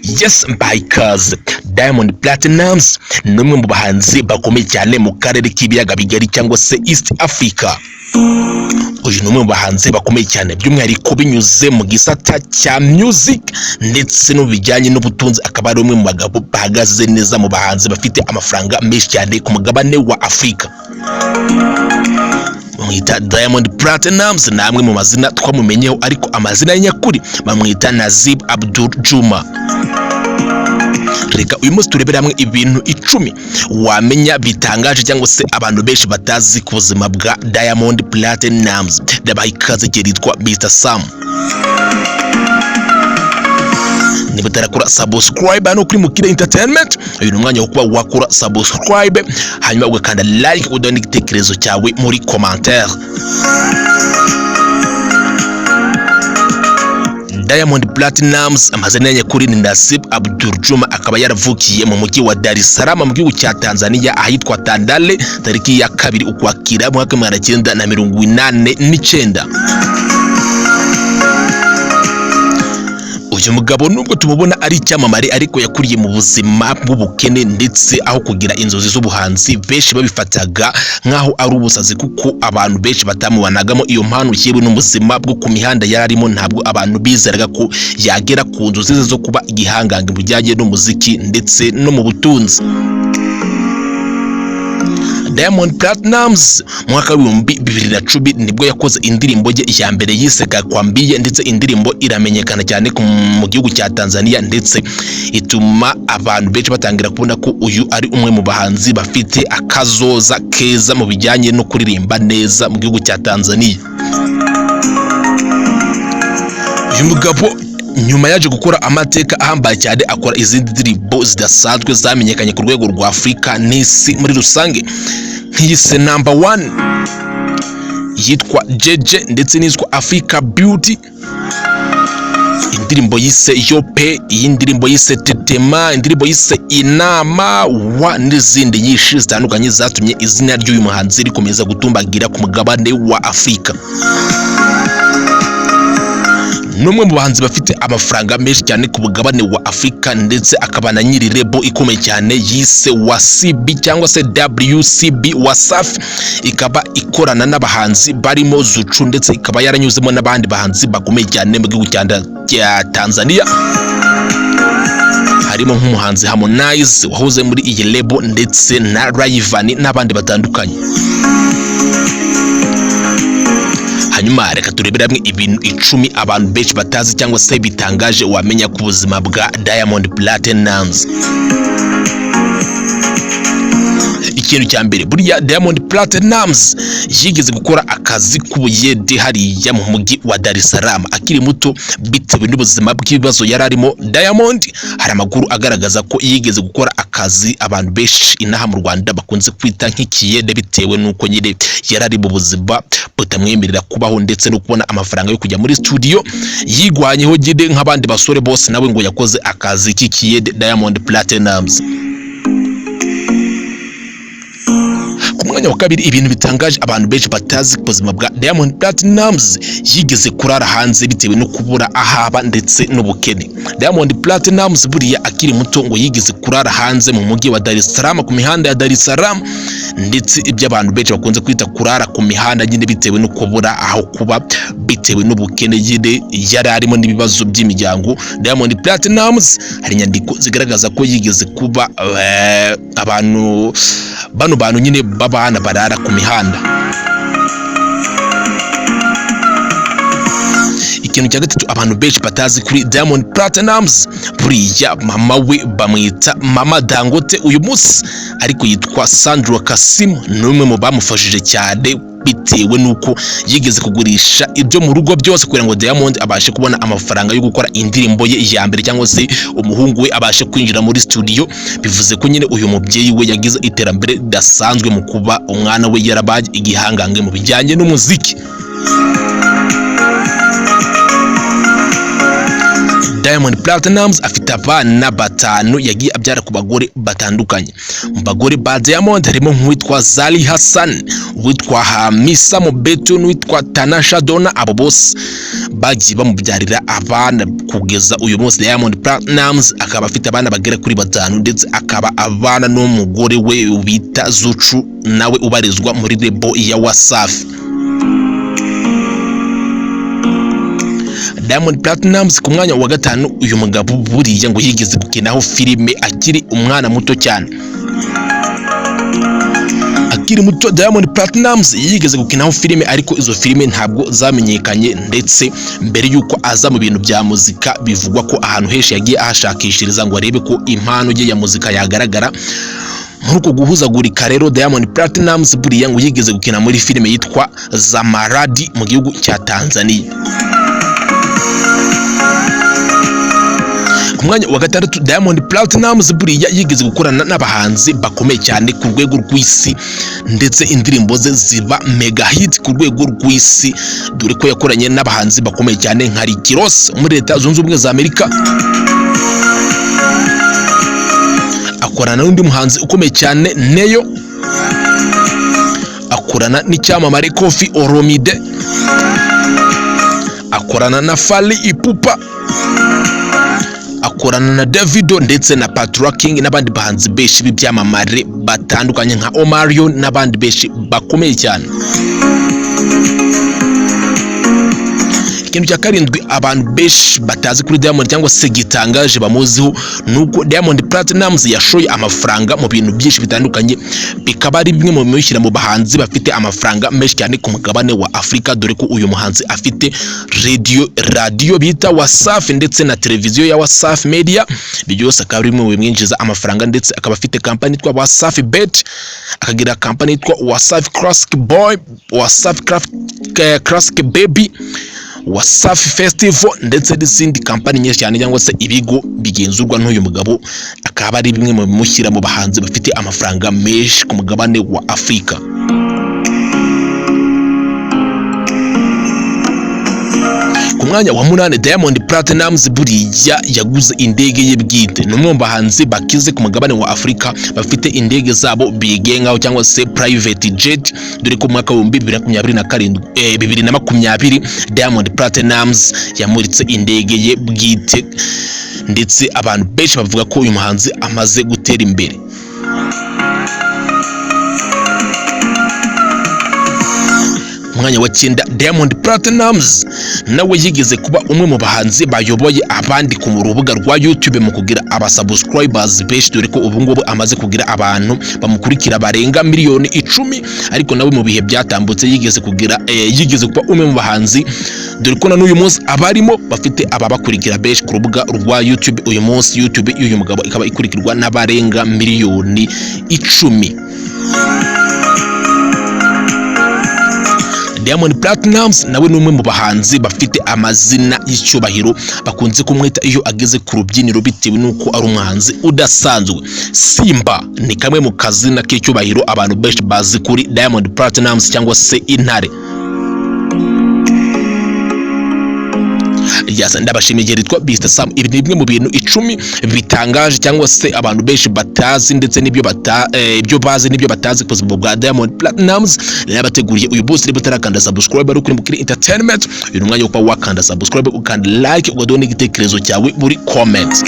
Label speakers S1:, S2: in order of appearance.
S1: Yes, Bikers. Diamond Platnumz ni umwe mu bahanzi bakomeye cyane mu karere k'ibiyaga bigari cyangwa se East Africa. Uyu ni umwe mu bahanzi bakomeye cyane by'umwihariko binyuze mu gisata cya music ndetse no bijyanye n'ubutunzi, akaba ari umwe mu bagabo bahagaze neza mu bahanzi bafite amafaranga menshi cyane ku mugabane wa Afrika. Bamwita Diamond Platnumz, ni amwe mu mazina twamumenyeho, ariko amazina ye nyakuri bamwita Nasib Abdul Juma. Reka uyu munsi turebera hamwe ibintu 10 wamenya bitangaje cyangwa se abantu benshi batazi ku buzima bwa Diamond Platnumz. Ndabaha ikaze, yitwa Mr Sam. Niba utarakora subscribe hano kuri Mukire Entertainment, uyu ni umwanya wo kuba wakora subscribe, hanyuma ugakanda like, uduha n'igitekerezo cyawe muri commentaire. Diamond Platnumz amazina nyakuri ni Nasib Abdul Juma, akaba yaravukiye mu mujyi wa Dar es Salaam mu gihugu cya Tanzania ahitwa Tandale tariki ya 2 Ukwakira mu 1989. Uyu mugabo nubwo tumubona ari icyamamare, ariko yakuriye mu buzima bw'ubukene ndetse aho kugira inzozi z'ubuhanzi benshi babifataga nkaho ari ubusazi, kuko abantu benshi batamubanagamo iyo mpano yewe n'ubuzima bwo ku mihanda yararimo. Ntabwo abantu bizeraga ko yagera ku nzozi ze zo kuba igihangange mu bijyanye n'umuziki ndetse no mu butunzi. Diamond Platnumz mu mwaka wa 2010 nibwo yakoze indirimbo ye ya mbere yise Kakwambie, ndetse indirimbo iramenyekana cyane mu gihugu cya Tanzania, ndetse ituma abantu benshi batangira kubona ko uyu ari umwe mu bahanzi bafite akazoza keza mu bijyanye no kuririmba neza mu gihugu cya Tanzania. Uyu mugabo nyuma yaje gukora amateka ahambaye cyane, akora izindi ndirimbo zidasanzwe zamenyekanye ku rwego rwa Afrika n'isi muri rusange, nk'iyise number 1 yitwa Jeje ndetse n'izwa Africa Beauty, indirimbo yise Yope, iyi ndirimbo yise Tetema, indirimbo yise Inama wa n'izindi nyinshi zitandukanye zatumye izina ry'uyu muhanzi rikomeza gutumbagira ku mugabane wa Afrika. Numwe mu bahanzi bafite amafaranga menshi cyane ku mugabane wa Afrika, ndetse akaba na nyiri lebo ikomeye cyane yise WCB cyangwa se WCB Wasafi, ikaba ikorana n'abahanzi barimo Zuchu, ndetse ikaba yaranyuzemo n'abandi bahanzi bakomeye cyane mu gihugu cya Tanzania, harimo nk'umuhanzi Harmonize wahoze muri iyi lebo, ndetse na Rayvanny n'abandi batandukanye. Hanyuma reka turebere hamwe ibintu 10 abantu benshi batazi cyangwa se bitangaje wamenya ku buzima bwa Diamond Platnumz. Ikintu cya mbere, buriya Diamond Platnumz yigeze gukora akazi k'ubuyede hariya mu mujyi wa Dar es Salaam akiri muto, bitewe n'ubuzima bw'ibibazo yararimo. Diamond hari amakuru agaragaza ko yigeze gukora akazi abantu benshi inaha mu Rwanda bakunze kwita nk'ikiyede, bitewe n'uko nyine yarari mu buzima butamwemerera kubaho ndetse no kubona amafaranga yo kujya muri studio. Yigwanyeho gide nk'abandi basore bose, nawe ngo yakoze akazi k'ikiyede Diamond Platnumz. Mwanya wa kabiri, ibintu bitangaje abantu benshi batazi ku buzima bwa Diamond Platnumz, yigeze kurara hanze bitewe no kubura ahaba ndetse n'ubukene. Diamond Platnumz buriya akiri muto ngo yigeze kurara hanze mu mujyi wa Dar es Salaam, ku mihanda ya Dar es Salaam, ndetse ibyo abantu benshi bakunze kwita kurara ku mihanda nyine bitewe no kubura aho kuba bitewe n'ubukene nyine yari arimo n'ibibazo by'imiryango. Diamond Platnumz hari inyandiko zigaragaza ko yigeze kuba abantu nyine babana barara ku mihanda. Ikintu cya gatatu abantu benshi batazi kuri Diamond Platnumz, buriya mama we bamwita Mama Dangote uyu munsi, ariko yitwa Sandra Kasim, n'umwe mu bamufashije cyane bitewe nuko yigeze kugurisha ibyo mu rugo byose kugira ngo Diamond abashe kubona amafaranga yo gukora indirimbo ye ya mbere, cyangwa se umuhungu we abashe kwinjira muri studio. Bivuze ko nyine uyu mubyeyi we yagize iterambere ridasanzwe mu kuba umwana we yarabaye igihangange mu bijyanye n'umuziki. Diamond Platnumz afite abana batanu yagiye abyara ku bagore batandukanye. Mu bagore ba Diamond harimo nk'uwitwa Zari Hassan, uwitwa Hamisa Mobeto n'uwitwa Tanasha Donna. Abo bose bagiye bamubyarira abana kugeza uyu munsi. Diamond Platnumz akaba afite abana bagera kuri batanu, ndetse akaba abana n'umugore we bita Zuchu, nawe ubarizwa muri label ya Wasafi. Diamond Platnumz ku mwanya wa gatanu, uyu mugabo buriya ngo yigeze gukinaho filime akiri umwana muto cyane. Akiri muto Diamond Platnumz yigeze gukinaho filime, ariko izo filime ntabwo zamenyekanye, ndetse mbere yuko aza mu bintu bya muzika bivugwa ko ahantu henshi yagiye ahashakishiriza ngo arebe ko impano ye ya muzika yagaragara. Nkuko guhuzagurika rero, Diamond Platnumz buriya ngo yigeze gukina muri filime yitwa Zamaradi mu gihugu cya Tanzania. Ku mwanya wa gatandatu, Diamond Platnumz buriya yigeze gukorana n'abahanzi bakomeye cyane ku rwego rw'isi, ndetse indirimbo ze ziba mega hit ku rwego rw'isi, dore ko yakoranye n'abahanzi bakomeye cyane nka Rick Ross muri Leta Zunze Ubumwe za Amerika, akorana n'undi muhanzi ukomeye cyane Neyo, akorana n'icyamamare Koffi Olomide, akorana na Fally Ipupa, akorana na Davido ndetse na Patola King n'abandi bahanzi benshi b'ibyamamare batandukanye nka Omarion n'abandi benshi bakomeye cyane. Ikintu cya karindwi abantu benshi batazi kuri Diamond cyangwa se gitangaje bamuziho, nuko Diamond Platnumz yashoye amafaranga mu bintu byinshi bitandukanye, bikaba ari bimwe mu bimushyira mu bahanzi bafite amafaranga menshi cyane ku mugabane wa Afrika, dore ko uyu muhanzi afite radio bita Wasafi ndetse na televiziyo ya Wasafi Media. Byose akaba ari bimwe mu bimwinjiza amafaranga, ndetse akaba afite company yitwa Wasafi Bet, akagira company yitwa Wasafi Classic Boy, Wasafi Classic Baby, Wasafi Festival ndetse n'izindi company nyinshi cyane cyangwa se ibigo bigenzurwa n'uyu mugabo. Akaba ari bimwe mu bimushyira mu bahanzi bafite amafaranga menshi ku mugabane wa Afrika. Ku mwanya wa munani, Diamond Platnumz buriya yaguze indege ye bwite. Ni umwe mu bahanzi bakize ku mugabane wa Afrika bafite indege zabo bigengaho cyangwa se private jet, dore ko mu mwaka wa 2020 Diamond Platnumz yamuritse indege ye bwite, ndetse abantu benshi bavuga ko uyu muhanzi amaze gutera imbere. Mwanya wa 9, Diamond Platnumz nawe yigeze kuba umwe mu bahanzi bayoboye abandi ku rubuga rwa YouTube mu kugira abasubscribers benshi, dore ko ubu ngubu amaze kugira abantu bamukurikira barenga miliyoni 10. Ariko nawe mu bihe byatambutse yigeze kuba umwe mu bahanzi, dore ko na n'uyu munsi abarimo bafite ababakurikira benshi ku rubuga rwa YouTube. Uyu munsi YouTube y'uyu mugabo ikaba ikurikirwa n'abarenga miliyoni 10. Diamond Platnumz nawe ni umwe mu bahanzi bafite amazina y'icyubahiro, bakunze kumwita iyo ageze ku rubyiniro bitewe nuko ari umuhanzi udasanzwe. Simba ni kamwe mu kazina k'icyubahiro abantu benshi bazi kuri Diamond Platnumz cyangwa se Intare. Ndabashimiye ritwa Mr Sam. Ibi ni bimwe mu bintu 10 bitangaje cyangwa se abantu benshi batazi, ndetse n'ibyo bazi n'ibyo batazi ku buzima bwa Diamond Platnumz. Yabateguriye uyu boss rero utarakanda subscribe ari kuri Mukiri Entertainment. Uyu mwanya wo kwa wakanda subscribe ukanda like ugadona igitekerezo cyawe muri comment.